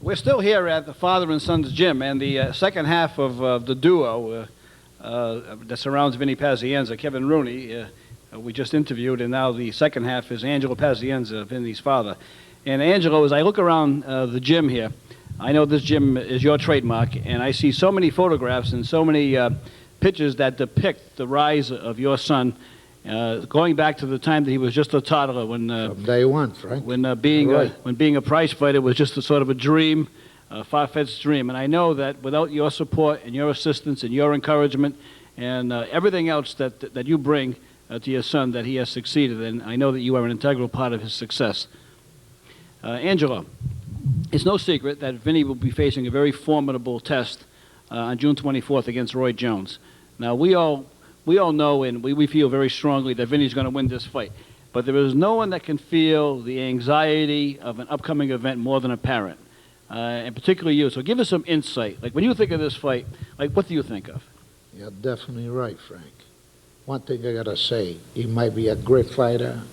We're still here at the Father and Son's Gym, and the second half of the duo that surrounds Vinny Pazienza, Kevin Rooney, we just interviewed, and now the second half is Angelo Pazienza, Vinny's father. And Angelo, as I look around the gym here, I know this gym is your trademark, and I see so many photographs and so many pictures that depict the rise of your son, going back to the time that he was just a toddler, when from day one, Frank. when being a prize fighter was just a sort of a dream, a far-fetched dream. And I know that without your support and your assistance and your encouragement and everything else that you bring to your son, that he has succeeded. And I know that you are an integral part of his success. Angelo, it's no secret that Vinny will be facing a very formidable test on June 24th against Roy Jones. Now, we all know and we feel very strongly that Vinny's going to win this fight. But there is no one that can feel the anxiety of an upcoming event more than a parent, and particularly you. So give us some insight. Like, when you think of this fight, like, what do you think of? You're definitely right, Frank. One thing I got to say, he might be a great fighter,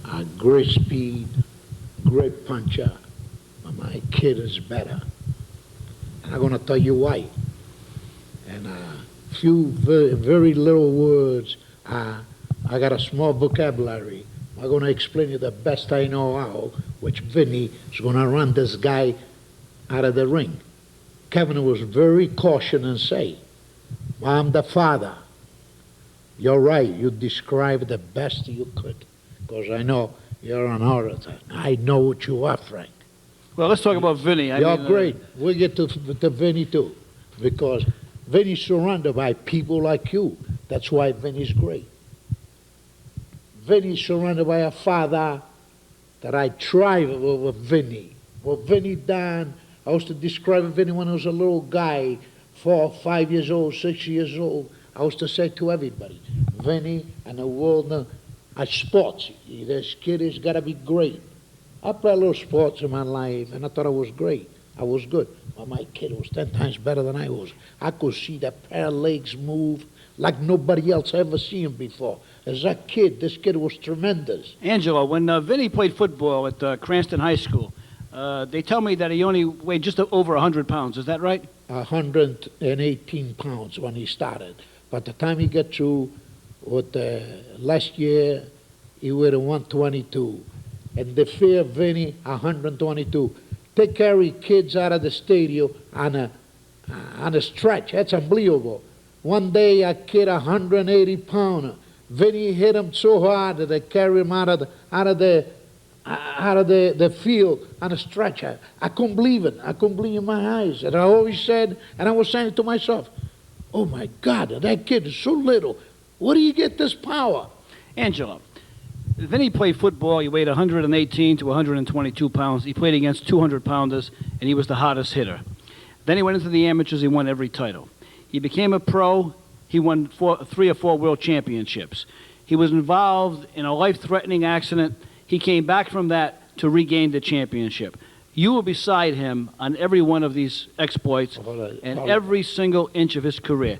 a great speed, great puncher, but my kid is better. And I'm going to tell you why. And few very little words. I got a small vocabulary. I'm going to explain you the best I know how, which Vinny is going to run this guy out of the ring. Kevin was very cautious and say, I'm the father. You're right, you described the best you could, because I know you're an orator. I know what you are, Frank. Well, let's talk about Vinny. You're great. We'll get to Vinny too, because Vinny's surrounded by people like you. That's why Vinny's great. Vinny's surrounded by a father that I tried with Vinny. What Vinny done, I used to describe Vinny when I was a little guy, 4, 5 years old, 6 years old. I used to say to everybody, Vinny and the world of sports, this kid has got to be great. I played a little sports in my life, and I thought I was great. I was good. But my kid was 10 times better than I was. I could see that pair of legs move like nobody else ever seen him before. As a kid, this kid was tremendous. Angelo, when Vinny played football at Cranston High School, they tell me that he only weighed just over 100 pounds. Is that right? 118 pounds when he started. By the time he got through with last year, he weighed 122. And the fear Vinny, 122. They carry kids out of the stadium on a stretch. That's unbelievable. One day, a kid, 180 pounder, Vinny hit him so hard that they carried him out of the field on a stretcher. I couldn't believe it. I couldn't believe my eyes. And I always said, and I was saying to myself, oh my God, that kid is so little. Where do you get this power? Angelo, Vinny played football. He weighed 118 to 122 pounds. He played against 200-pounders, and he was the hottest hitter. Then he went into the amateurs. He won every title. He became a pro. He won 3 or 4 world championships. He was involved in a life-threatening accident. He came back from that to regain the championship. You were beside him on every one of these exploits and every single inch of his career.